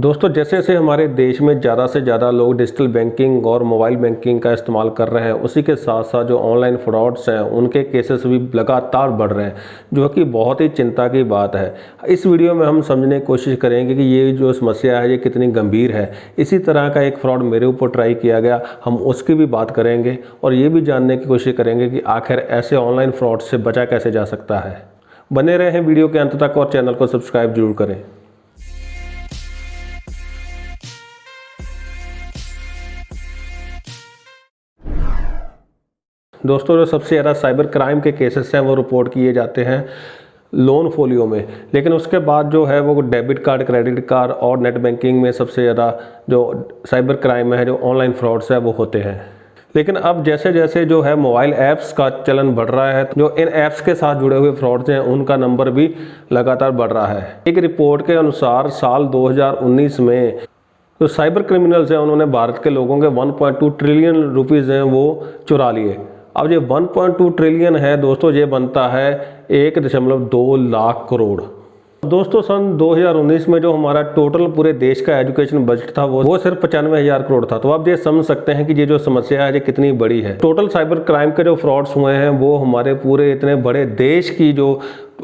दोस्तों, जैसे जैसे हमारे देश में ज़्यादा से ज़्यादा लोग डिजिटल बैंकिंग और मोबाइल बैंकिंग का इस्तेमाल कर रहे हैं, उसी के साथ साथ जो ऑनलाइन फ्रॉड्स हैं उनके केसेस भी लगातार बढ़ रहे हैं, जो कि बहुत ही चिंता की बात है। इस वीडियो में हम समझने की कोशिश करेंगे कि ये जो समस्या है ये कितनी गंभीर है। इसी तरह का एक फ्रॉड मेरे ऊपर ट्राई किया गया, हम उसकी भी बात करेंगे और ये भी जानने की कोशिश करेंगे कि आखिर ऐसे ऑनलाइन फ्रॉड से बचा कैसे जा सकता है। बने रहें वीडियो के अंत तक और चैनल को सब्सक्राइब जरूर करें। दोस्तों, जो सबसे ज़्यादा साइबर क्राइम के केसेस हैं वो रिपोर्ट किए जाते हैं लोन फोलियो में, लेकिन उसके बाद जो है वो डेबिट कार्ड, क्रेडिट कार्ड और नेट बैंकिंग में सबसे ज़्यादा जो साइबर क्राइम है, जो ऑनलाइन फ्रॉड्स है वो होते हैं। लेकिन अब जैसे जैसे जो है मोबाइल ऐप्स का चलन बढ़ रहा है, जो इन ऐप्स के साथ जुड़े हुए फ्रॉड्स हैं उनका नंबर भी लगातार बढ़ रहा है। एक रिपोर्ट के अनुसार साल 2019 में जो साइबर क्रिमिनल्स हैं उन्होंने भारत के लोगों के 1.2 ट्रिलियन रुपीज़ हैं वो चुरा लिए। अब ये 1.2 ट्रिलियन है दोस्तों, ये बनता है 1.2 लाख करोड़। दोस्तों, सन 2019 में जो हमारा टोटल पूरे देश का एजुकेशन बजट था वो सिर्फ 95,000 करोड़ था। तो आप ये समझ सकते हैं कि ये जो समस्या है ये कितनी बड़ी है। टोटल साइबर क्राइम के जो फ्रॉड्स हुए हैं वो हमारे पूरे इतने बड़े देश की जो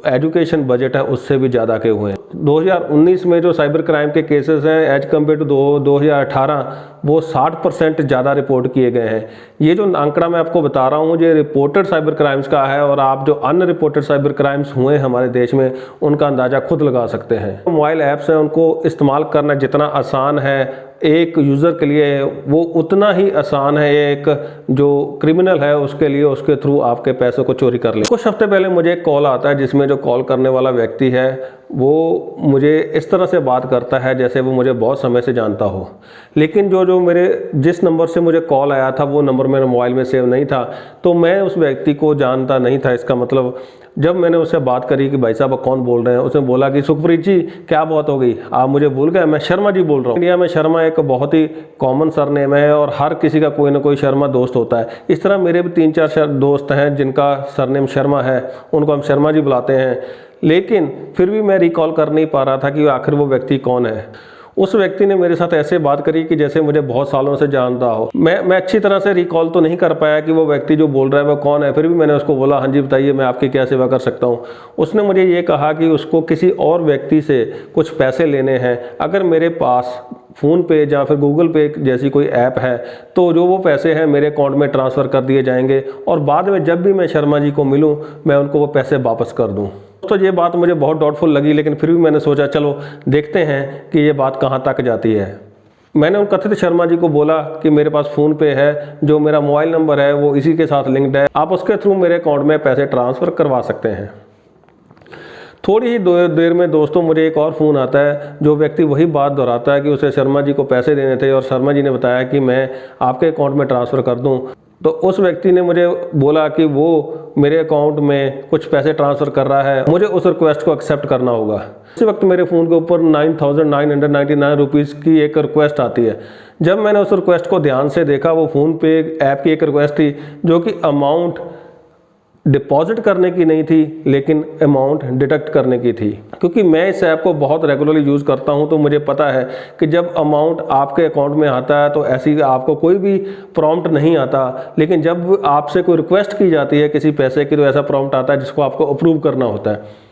एजुकेशन बजट है उससे भी ज़्यादा के हुए हैं। 2019 में जो साइबर क्राइम के केसेस हैं एज कम्पेयर टू 2018 वो 60% ज़्यादा रिपोर्ट किए गए हैं। ये जो आंकड़ा मैं आपको बता रहा हूँ ये रिपोर्टेड साइबर क्राइम्स का है, और आप जो अनरिपोर्टेड साइबर क्राइम्स हुए हैं हमारे देश में उनका अंदाज़ा खुद लगा सकते हैं। मोबाइल ऐप्स हैं उनको इस्तेमाल करना जितना आसान है एक यूज़र के लिए, वो उतना ही आसान है एक जो क्रिमिनल है उसके लिए, उसके थ्रू आपके पैसों को चोरी कर ले। कुछ हफ्ते पहले मुझे एक कॉल आता है जिसमें जो कॉल करने वाला व्यक्ति है वो मुझे इस तरह से बात करता है जैसे वो मुझे बहुत समय से जानता हो, लेकिन जो मेरे जिस नंबर से मुझे कॉल आया था वो नंबर मेरे मोबाइल में सेव नहीं था, तो मैं उस व्यक्ति को जानता नहीं था। इसका मतलब जब मैंने उससे बात करी कि भाई साहब कौन बोल रहे हैं, उसने बोला कि सुखप्रीत जी क्या बात हो गई, आप मुझे भूल गए, मैं शर्मा जी बोल रहा हूँ। इंडिया में शर्मा एक बहुत ही कॉमन सरनेम है और हर किसी का कोई ना कोई शर्मा दोस्त होता है। इस तरह मेरे भी 3-4 दोस्त हैं जिनका सरनेम शर्मा है, उनको हम शर्मा जी बुलाते हैं। लेकिन फिर भी मैं रिकॉल कर नहीं पा रहा था कि आखिर वो व्यक्ति कौन है। उस व्यक्ति ने मेरे साथ ऐसे बात करी कि जैसे मुझे बहुत सालों से जानता हो। मैं अच्छी तरह से रिकॉल तो नहीं कर पाया कि वो व्यक्ति जो बोल रहा है वो कौन है। फिर भी मैंने उसको बोला, हाँ जी बताइए, मैं आपकी क्या सेवा कर सकता हूँ। उसने मुझे ये कहा कि उसको किसी और व्यक्ति से कुछ पैसे लेने हैं, अगर मेरे पास फ़ोन पे या फिर गूगल पे जैसी कोई ऐप है तो जो वो पैसे हैं मेरे अकाउंट में ट्रांसफ़र कर दिए जाएंगे और बाद में जब भी मैं शर्मा जी को मिलूँ मैं उनको वो पैसे वापस कर दूँ। तो ये बात मुझे बहुत डाउटफुल लगी, लेकिन फिर भी मैंने सोचा चलो देखते हैं कि ये बात कहाँ तक जाती है। मैंने उन कथित शर्मा जी को बोला कि मेरे पास फ़ोन पे है, जो मेरा मोबाइल नंबर है वो इसी के साथ लिंक्ड है, आप उसके थ्रू मेरे अकाउंट में पैसे ट्रांसफ़र करवा सकते हैं। थोड़ी ही देर में दोस्तों मुझे एक और फ़ोन आता है, जो व्यक्ति वही बात दोहराता है कि उसे शर्मा जी को पैसे देने थे और शर्मा जी ने बताया कि मैं आपके अकाउंट में ट्रांसफ़र कर दूं। तो उस व्यक्ति ने मुझे बोला कि वो मेरे अकाउंट में कुछ पैसे ट्रांसफ़र कर रहा है, मुझे उस रिक्वेस्ट को एक्सेप्ट करना होगा। उसी वक्त मेरे फ़ोन के ऊपर 9,999 रुपीज़ की एक रिक्वेस्ट आती है। जब मैंने उस रिक्वेस्ट को ध्यान से देखा, वो फ़ोन पे ऐप की एक रिक्वेस्ट थी जो कि अमाउंट डिपॉजिट करने की नहीं थी लेकिन अमाउंट डिडक्ट करने की थी। क्योंकि मैं इस ऐप को बहुत रेगुलरली यूज़ करता हूं तो मुझे पता है कि जब अमाउंट आपके अकाउंट में आता है तो ऐसी आपको कोई भी प्रॉम्प्ट नहीं आता, लेकिन जब आपसे कोई रिक्वेस्ट की जाती है किसी पैसे की तो ऐसा प्रॉम्प्ट आता है जिसको आपको अप्रूव करना होता है।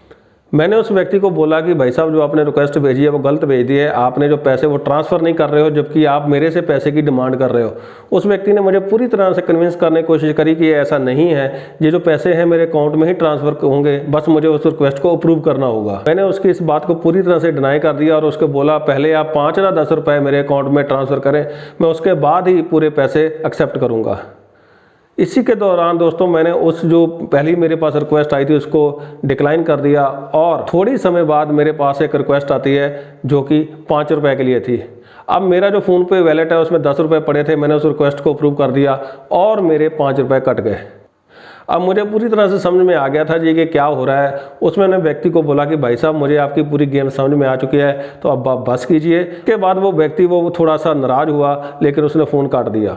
मैंने उस व्यक्ति को बोला कि भाई साहब जो आपने रिक्वेस्ट भेजी है वो गलत भेज दी है, आपने जो पैसे वो ट्रांसफ़र नहीं कर रहे हो जबकि आप मेरे से पैसे की डिमांड कर रहे हो। उस व्यक्ति ने मुझे पूरी तरह से कन्विंस करने की कोशिश करी कि ये ऐसा नहीं है, ये जो पैसे हैं मेरे अकाउंट में ही ट्रांसफ़र होंगे, बस मुझे उस रिक्वेस्ट को अप्रूव करना होगा। मैंने उसकी इस बात को पूरी तरह से डिनाई कर दिया और उसको बोला पहले आप 5 या 10 रुपये मेरे अकाउंट में ट्रांसफ़र करें, मैं उसके बाद ही पूरे पैसे एक्सेप्ट करूँगा। इसी के दौरान दोस्तों मैंने उस जो पहली मेरे पास रिक्वेस्ट आई थी उसको डिक्लाइन कर दिया और थोड़ी समय बाद मेरे पास एक रिक्वेस्ट आती है जो कि 5 रुपये के लिए थी। अब मेरा जो फ़ोन पे वैलेट है उसमें 10 रुपये पड़े थे, मैंने उस रिक्वेस्ट को अप्रूव कर दिया और मेरे 5 रुपये कट गए। अब मुझे पूरी तरह से समझ में आ गया था जी कि क्या हो रहा है। उसमें मैंने व्यक्ति को बोला कि भाई साहब मुझे आपकी पूरी गेम समझ में आ चुकी है तो अब आप बस कीजिए। उसके बाद वो व्यक्ति वो थोड़ा सा नाराज़ हुआ लेकिन उसने फ़ोन काट दिया।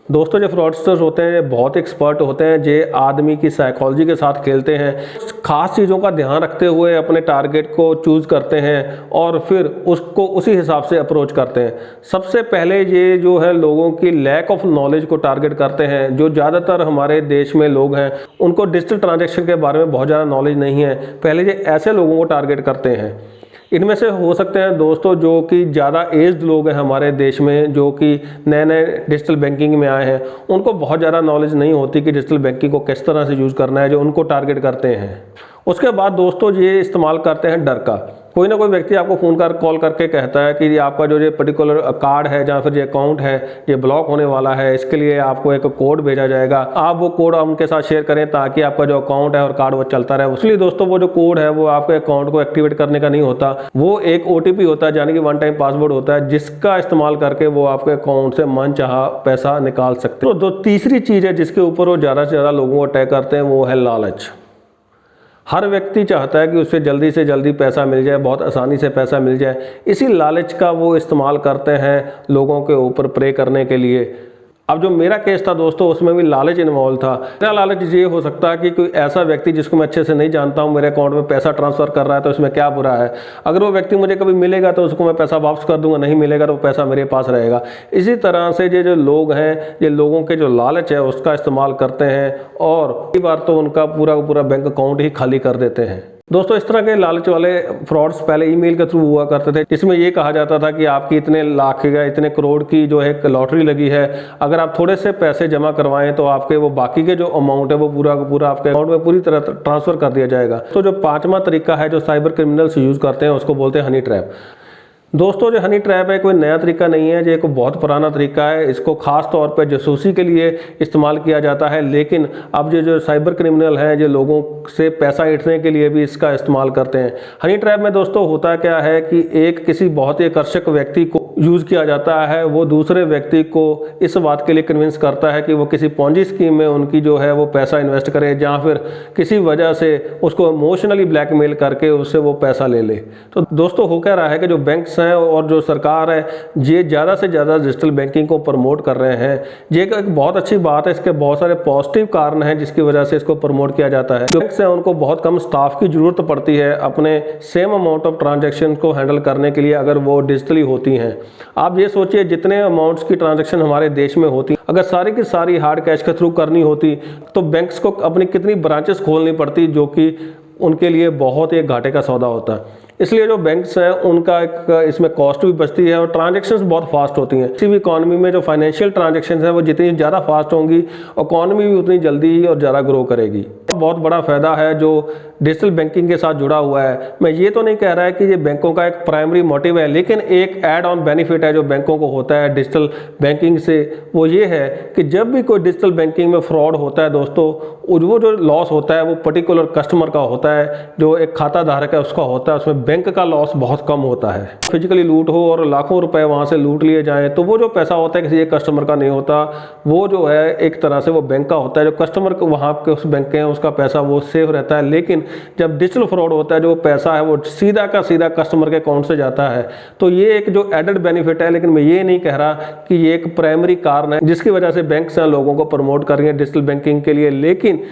दोस्तों जो फ्रॉडस्टर्स होते हैं ये बहुत एक्सपर्ट होते हैं, जो आदमी की साइकोलॉजी के साथ खेलते हैं, खास चीज़ों का ध्यान रखते हुए अपने टारगेट को चूज़ करते हैं और फिर उसको उसी हिसाब से अप्रोच करते हैं। सबसे पहले ये जो है लोगों की लैक ऑफ नॉलेज को टारगेट करते हैं। जो ज़्यादातर हमारे देश में लोग हैं उनको डिजिटल ट्रांजेक्शन के बारे में बहुत ज़्यादा नॉलेज नहीं है, पहले ये ऐसे लोगों को टारगेट करते हैं। इनमें से हो सकते हैं दोस्तों जो कि ज़्यादा एज्ड लोग हैं हमारे देश में, जो कि नए नए डिजिटल बैंकिंग में आए हैं, उनको बहुत ज़्यादा नॉलेज नहीं होती कि डिजिटल बैंकिंग को किस तरह से यूज़ करना है, जो उनको टारगेट करते हैं। उसके बाद दोस्तों ये इस्तेमाल करते हैं डर का। कोई ना कोई व्यक्ति आपको फ़ोन कर कॉल करके कहता है कि आपका जो ये पर्टिकुलर कार्ड है या फिर ये अकाउंट है ये ब्लॉक होने वाला है, इसके लिए आपको एक कोड भेजा जाएगा, आप वो कोड उनके साथ शेयर करें ताकि आपका जो अकाउंट है और कार्ड वो चलता रहे। इसलिए दोस्तों वो जो कोड है वो आपके अकाउंट को एक्टिवेट करने का नहीं होता, वो एक OTP होता है, यानी कि वन टाइम पासवर्ड होता है, जिसका इस्तेमाल करके वो आपके अकाउंट से मनचाहा पैसा निकाल सकते हैं। तो तीसरी चीज़ है जिसके ऊपर वो ज़्यादा से ज़्यादा लोगों को अटैक करते हैं, वो है लालच। हर व्यक्ति चाहता है कि उससे जल्दी से जल्दी पैसा मिल जाए, बहुत आसानी से पैसा मिल जाए। इसी लालच का वो इस्तेमाल करते हैं लोगों के ऊपर प्रे करने के लिए। अब जो मेरा केस था दोस्तों उसमें भी लालच इन्वॉल्व था। मेरा लालच ये हो सकता है कि कोई ऐसा व्यक्ति जिसको मैं अच्छे से नहीं जानता हूँ मेरे अकाउंट में पैसा ट्रांसफ़र कर रहा है, तो इसमें क्या बुरा है। अगर वो व्यक्ति मुझे कभी मिलेगा तो उसको मैं पैसा वापस कर दूंगा, नहीं मिलेगा तो पैसा मेरे पास रहेगा। इसी तरह से ये जो लोग हैं ये लोगों के जो लालच है उसका इस्तेमाल करते हैं और कई बार तो उनका पूरा बैंक अकाउंट ही खाली कर देते हैं। दोस्तों इस तरह के लालच वाले फ्रॉड्स पहले ईमेल के थ्रू हुआ करते थे, जिसमें ये कहा जाता था कि आपकी इतने लाख या इतने करोड़ की जो है लॉटरी लगी है, अगर आप थोड़े से पैसे जमा करवाएं तो आपके वो बाकी के जो अमाउंट है वो पूरा आपके अकाउंट में पूरी तरह ट्रांसफर कर दिया जाएगा। तो जो पांचवा तरीका है जो साइबर क्रिमिनल्स यूज़ करते हैं उसको बोलते हैं हनी ट्रैप। दोस्तों जो हनी ट्रैप है कोई नया तरीका नहीं है, ये एक बहुत पुराना तरीका है। इसको खास तौर पर जासूसी के लिए इस्तेमाल किया जाता है, लेकिन अब ये जो साइबर क्रिमिनल हैं जो लोगों से पैसा ऐंठने के लिए भी इसका इस्तेमाल करते हैं। हनी ट्रैप में दोस्तों होता क्या है कि एक किसी बहुत ही आकर्षक व्यक्ति को यूज़ किया जाता है, वो दूसरे व्यक्ति को इस बात के लिए कन्विंस करता है कि वो किसी पॉन्जी स्कीम में उनकी जो है वो पैसा इन्वेस्ट करे, या फिर किसी वजह से उसको इमोशनली ब्लैकमेल करके उससे वो पैसा ले ले। तो दोस्तों हो क्या रहा है कि जो बैंक्स और जो सरकार है ये ज़्यादा से ज़्यादा डिजिटल बैंकिंग को प्रमोट कर रहे हैं। ये एक बहुत अच्छी बात है, इसके बहुत सारे पॉजिटिव कारण हैं जिसकी वजह से इसको प्रमोट किया जाता है। जो बैंक्स हैं उनको बहुत कम स्टाफ की ज़रूरत पड़ती है अपने सेम अमाउंट ऑफ ट्रांजैक्शन को हैंडल करने के लिए, अगर वो डिजिटली होती हैं। आप ये सोचिए जितने अमाउंट्स की ट्रांजैक्शन हमारे देश में होती, अगर सारी की सारी हार्ड कैश के थ्रू करनी होती तो बैंक्स को अपनी कितनी ब्रांचेस खोलनी पड़ती, जो कि उनके लिए बहुत ही घाटे का सौदा होता है। इसलिए जो बैंक्स हैं उनका एक इसमें कॉस्ट भी बचती है और ट्रांजैक्शंस बहुत फास्ट होती हैं। किसी भी इकॉनमी में जो फाइनेंशियल ट्रांजैक्शंस हैं वो जितनी ज़्यादा फास्ट होंगी इकॉनमी भी उतनी जल्दी और ज़्यादा ग्रो करेगी। बहुत बड़ा फ़ायदा है जो डिजिटल बैंकिंग के साथ जुड़ा हुआ है। मैं ये तो नहीं कह रहा है कि ये बैंकों का एक प्राइमरी मोटिव है, लेकिन एक ऐड ऑन बेनिफिट है जो बैंकों को होता है डिजिटल बैंकिंग से, वो ये है कि जब भी कोई डिजिटल बैंकिंग में फ्रॉड होता है दोस्तों, वो जो लॉस होता है वो पर्टिकुलर कस्टमर का होता है, जो एक खाता धारक है उसका होता है, उसमें बैंक का लॉस बहुत कम होता है। फिजिकली लूट हो और लाखों रुपए वहाँ से लूट लिए जाएँ तो वो जो पैसा होता है किसी एक कस्टमर का नहीं होता, वो जो है एक तरह से वो बैंक का होता है। जो कस्टमर को वहाँ के उस बैंक के हैं उसका पैसा वो सेफ रहता है, लेकिन जब डिजिटल फ्रॉड होता है जो पैसा है वो सीधा का सीधा कस्टमर के अकाउंट से जाता है। तो ये एक जो एडेड बेनिफिट है, लेकिन मैं ये नहीं कह रहा कि ये एक प्राइमरी कारण है जिसकी वजह से बैंक लोगों को प्रमोट कर रही है डिजिटल बैंकिंग के लिए। लेकिन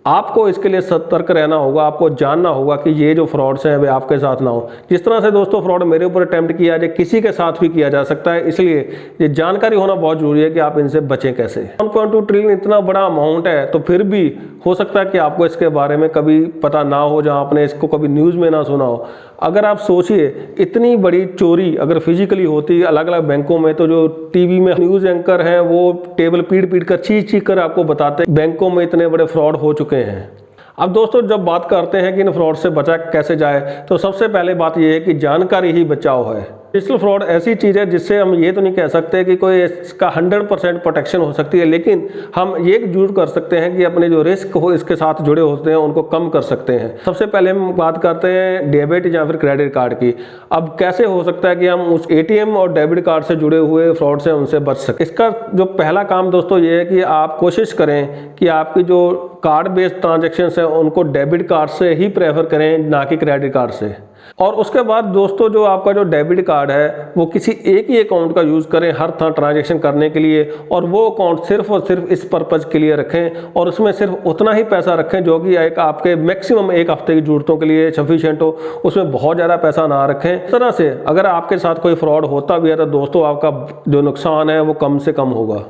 आपको इसके लिए सतर्क रहना होगा, आपको जानना होगा कि ये जो फ्रॉड्स हैं वे आपके साथ ना हो। जिस तरह से दोस्तों फ्रॉड मेरे ऊपर अटेम्प्ट किया जाए किसी के साथ भी किया जा सकता है, इसलिए ये जानकारी होना बहुत जरूरी है कि आप इनसे बचें कैसे। 1.2 ट्रिलियन इतना बड़ा अमाउंट है, तो फिर भी हो सकता है कि आपको इसके बारे में कभी पता ना हो, जहाँ आपने इसको कभी न्यूज़ में ना सुना हो। अगर आप सोचिए इतनी बड़ी चोरी अगर फिजिकली होती अलग अलग बैंकों में, तो जो टीवी में न्यूज़ एंकर हैं वो टेबल पीट कर चीख कर आपको बताते हैं बैंकों में इतने बड़े फ्रॉड हो चुके हैं। अब दोस्तों जब बात करते हैं कि इन फ्रॉड से बचा कैसे जाए, तो सबसे पहले बात यह है कि जानकारी ही बचाव है। डिजिटल फ्रॉड ऐसी चीज़ है जिससे हम ये तो नहीं कह सकते कि कोई इसका 100% प्रोटेक्शन हो सकती है, लेकिन हम ये जरूर कर सकते हैं कि अपने जो रिस्क हो इसके साथ जुड़े होते हैं उनको कम कर सकते हैं। सबसे पहले हम बात करते हैं डेबिट या फिर क्रेडिट कार्ड की। अब कैसे हो सकता है कि हम उस ATM और डेबिट कार्ड से जुड़े हुए फ्रॉड से उनसे बच सकें। इसका जो पहला काम दोस्तों ये है कि आप कोशिश करें कि आपकी जो कार्ड बेस्ड ट्रांजेक्शन है उनको डेबिट कार्ड से ही प्रेफर करें, ना कि क्रेडिट कार्ड से। और उसके बाद दोस्तों जो आपका जो डेबिट कार्ड है वो किसी एक ही अकाउंट का यूज़ करें हर तरह ट्रांजैक्शन करने के लिए, और वो अकाउंट सिर्फ और सिर्फ इस पर्पज़ के लिए रखें और उसमें सिर्फ उतना ही पैसा रखें जो कि एक आपके मैक्सिमम एक हफ्ते की ज़रूरतों के लिए सफिशिएंट हो, उसमें बहुत ज़्यादा पैसा ना रखें। इस तरह से अगर आपके साथ कोई फ्रॉड होता भी है तो दोस्तों आपका जो नुकसान है वो कम से कम होगा।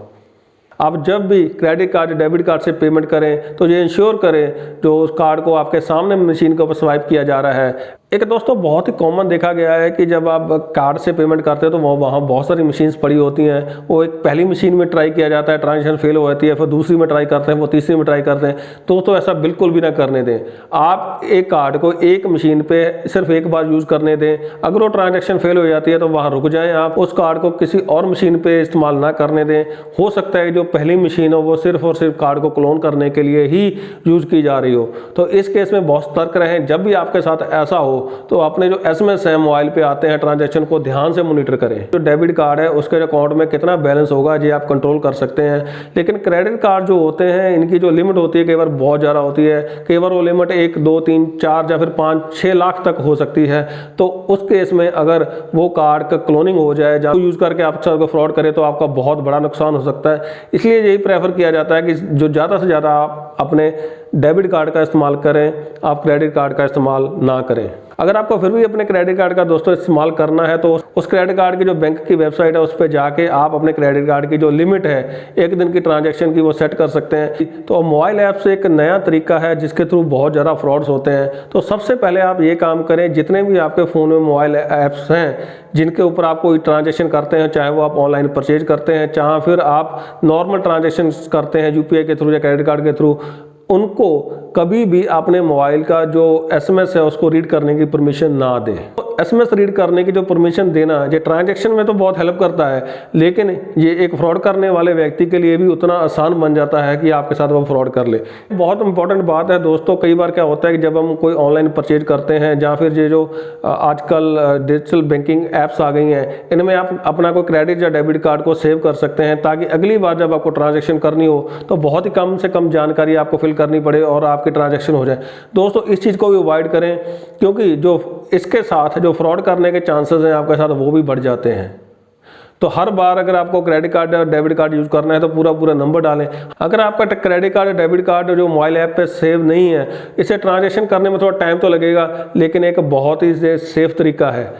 आप जब भी क्रेडिट कार्ड डेबिट कार्ड से पेमेंट करें तो ये इंश्योर करें जो उस कार्ड को आपके सामने मशीन के ऊपर स्वाइप किया जा रहा है। एक दोस्तों बहुत ही कॉमन देखा गया है कि जब आप कार्ड से पेमेंट करते हैं तो वहाँ बहुत सारी मशीन्स पड़ी होती हैं, वो एक पहली मशीन में ट्राई किया जाता है, ट्रांजेक्शन फेल हो जाती है, फिर दूसरी में ट्राई करते हैं, वो तीसरी में ट्राई करते हैं। तो ऐसा बिल्कुल भी ना करने दें। आप एक कार्ड को एक मशीन पे सिर्फ एक बार यूज़ करने दें। अगर वो ट्रांजेक्शन फेल हो जाती है तो वहाँ रुक जाएँ, आप उस कार्ड को किसी और मशीन पर इस्तेमाल ना करने दें। हो सकता है जो पहली मशीन हो वो सिर्फ और सिर्फ कार्ड को क्लोन करने के लिए ही यूज़ की जा रही हो। तो इस केस में बहुत सतर्क रहें। जब भी आपके साथ ऐसा हो तो अपने जो SMS है मोबाइल पे आते हैं ट्रांजैक्शन को ध्यान से मॉनिटर करें। जो डेबिट कार्ड है उसके अकाउंट में कितना बैलेंस होगा ये आप कंट्रोल कर सकते हैं, लेकिन क्रेडिट कार्ड जो होते हैं इनकी जो लिमिट होती है कई बार बहुत ज़्यादा होती है। कई बार वो लिमिट 1, 2, 3, 4 या फिर 5, 6 लाख तक हो सकती है। तो उस केस में अगर वो कार्ड का क्लोनिंग हो जाए या यूज़ करके आप सबको फ्रॉड करे तो आपका बहुत बड़ा नुकसान हो सकता है। इसलिए यही प्रेफर किया जाता है कि जो ज़्यादा से ज़्यादा आप अपने डेबिट कार्ड का इस्तेमाल करें, आप क्रेडिट कार्ड का इस्तेमाल ना करें। अगर आपको फिर भी अपने क्रेडिट कार्ड का दोस्तों इस्तेमाल करना है तो उस क्रेडिट कार्ड की जो बैंक की वेबसाइट है उस पर जाके आप अपने क्रेडिट कार्ड की जो लिमिट है एक दिन की ट्रांजैक्शन की वो सेट कर सकते हैं। तो मोबाइल ऐप से एक नया तरीका है जिसके थ्रू बहुत ज़्यादा फ्रॉड्स होते हैं। तो सबसे पहले आप ये काम करें, जितने भी आपके फ़ोन में मोबाइल ऐप्स हैं जिनके ऊपर आप कोई ट्रांजैक्शन करते हैं, चाहे वो आप ऑनलाइन परचेज करते हैं, चाहे फिर आप नॉर्मल ट्रांजैक्शन करते हैं UPI के थ्रू या क्रेडिट कार्ड के थ्रू, उनको कभी भी अपने मोबाइल का जो SMS है उसको रीड करने की परमिशन ना दें। तो SMS रीड करने की जो परमिशन देना ये ट्रांजैक्शन में तो बहुत हेल्प करता है, लेकिन ये एक फ्रॉड करने वाले व्यक्ति के लिए भी उतना आसान बन जाता है कि आपके साथ वो फ्रॉड कर ले। बहुत इंपॉर्टेंट बात है दोस्तों। कई बार क्या होता है कि जब हम कोई ऑनलाइन परचेज करते हैं या फिर ये जो आजकल डिजिटल बैंकिंग ऐप्स आ गई हैं, इनमें आप अपना कोई क्रेडिट या डेबिट कार्ड को सेव कर सकते हैं ताकि अगली बार जब आपको ट्रांजैक्शन करनी हो तो बहुत ही कम से कम जानकारी आपको फिल करनी पड़े और आपकी ट्रांजैक्शन हो जाए। दोस्तों इस चीज़ को भी अवॉइड करें, क्योंकि जो इसके साथ जो फ्रॉड करने के चांसेस हैं आपके साथ वो भी बढ़ जाते हैं। तो हर बार अगर आपको क्रेडिट कार्ड या डेबिट कार्ड यूज़ करना है तो पूरा नंबर डालें। अगर आपका क्रेडिट कार्ड या डेबिट कार्ड जो मोबाइल ऐप पे सेव नहीं है, इसे ट्रांजैक्शन करने में थोड़ा टाइम तो लगेगा, लेकिन एक बहुत ही सेफ तरीका है।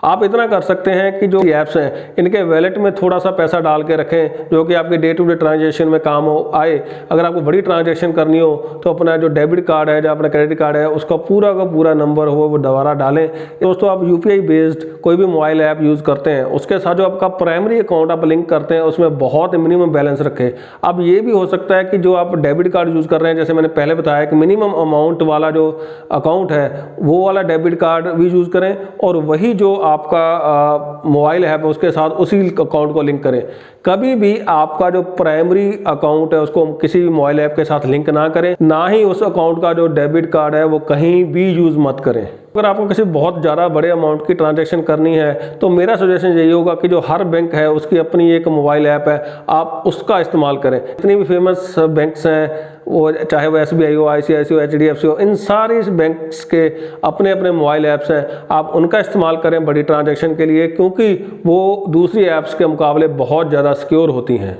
आप इतना कर सकते हैं कि जो ऐप्स हैं इनके वैलेट में थोड़ा सा पैसा डाल के रखें जो कि आपके डे टू डे ट्रांजैक्शन में काम आए। अगर आपको बड़ी ट्रांजैक्शन करनी हो तो अपना जो डेबिट कार्ड है या अपना क्रेडिट कार्ड है उसका पूरा का पूरा नंबर हो वो दोबारा डालें। दोस्तों आप UPI बेस्ड कोई भी मोबाइल ऐप यूज़ करते हैं उसके साथ जो आपका प्राइमरी अकाउंट आप लिंक करते हैं उसमें बहुत मिनिमम बैलेंस रखें। अब ये भी हो सकता है कि जो आप डेबिट कार्ड यूज़ कर रहे हैं, जैसे मैंने पहले बताया कि मिनिमम अमाउंट वाला जो अकाउंट है वो वाला डेबिट कार्ड भी यूज़ करें और वही जो आपका मोबाइल है उसके साथ उसी अकाउंट को लिंक करें। कभी भी आपका जो प्राइमरी अकाउंट है उसको किसी भी मोबाइल ऐप के साथ लिंक ना करें, ना ही उस अकाउंट का जो डेबिट कार्ड है वो कहीं भी यूज़ मत करें। अगर आपको किसी बहुत ज़्यादा बड़े अमाउंट की ट्रांजैक्शन करनी है तो मेरा सजेशन यही होगा कि जो हर बैंक है उसकी अपनी एक मोबाइल ऐप है, आप उसका इस्तेमाल करें। जितनी भी फेमस बैंक्स हैं वो चाहे वो SBI हो, ICICI हो, HDFC हो, इन सारी बैंक्स के अपने अपने मोबाइल ऐप्स हैं, आप उनका इस्तेमाल करें बड़ी ट्रांजैक्शन के लिए, क्योंकि वो दूसरी ऐप्स के मुकाबले बहुत ज़्यादा सिक्योर होती हैं।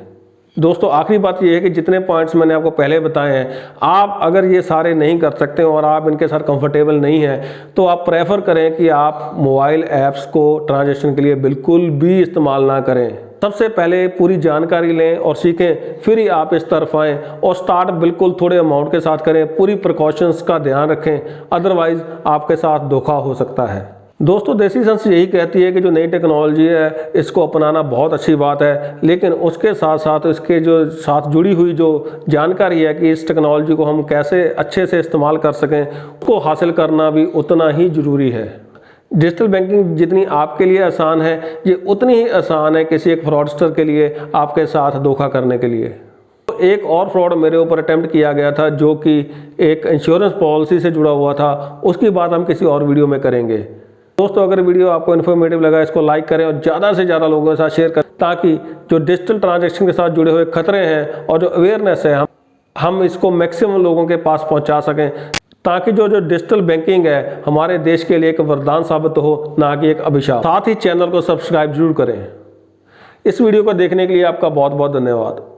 दोस्तों आखिरी बात यह है कि जितने पॉइंट्स मैंने आपको पहले बताए हैं, आप अगर ये सारे नहीं कर सकते और आप इनके साथ कंफर्टेबल नहीं हैं तो आप प्रेफर करें कि आप मोबाइल ऐप्स को ट्रांजैक्शन के लिए बिल्कुल भी इस्तेमाल ना करें। सबसे पहले पूरी जानकारी लें और सीखें, फिर ही आप इस तरफ आएँ और स्टार्ट बिल्कुल थोड़े अमाउंट के साथ करें। पूरी प्रिकॉशंस का ध्यान रखें, अदरवाइज आपके साथ धोखा हो सकता है। दोस्तों देसी सेंस यही कहती है कि जो नई टेक्नोलॉजी है इसको अपनाना बहुत अच्छी बात है, लेकिन उसके साथ साथ इसके जो साथ जुड़ी हुई जो जानकारी है कि इस टेक्नोलॉजी को हम कैसे अच्छे से इस्तेमाल कर सकें उसको हासिल करना भी उतना ही ज़रूरी है। डिजिटल बैंकिंग जितनी आपके लिए आसान है ये उतनी ही आसान है किसी एक फ्रॉडस्टर के लिए आपके साथ धोखा करने के लिए। एक और फ्रॉड मेरे ऊपर अटेम्प्ट किया गया था जो कि एक इंश्योरेंस पॉलिसी से जुड़ा हुआ था, उसकी बात हम किसी और वीडियो में करेंगे। दोस्तों अगर वीडियो आपको इन्फॉर्मेटिव लगा इसको लाइक करें और ज़्यादा से ज़्यादा लोगों के साथ शेयर करें ताकि जो डिजिटल ट्रांजैक्शन के साथ जुड़े हुए खतरे हैं और जो अवेयरनेस है हम इसको मैक्सिमम लोगों के पास पहुंचा सकें। ताकि जो डिजिटल बैंकिंग है हमारे देश के लिए एक वरदान साबित हो, ना कि एक अभिशाप। साथ ही चैनल को सब्सक्राइब जरूर करें। इस वीडियो को देखने के लिए आपका बहुत बहुत धन्यवाद।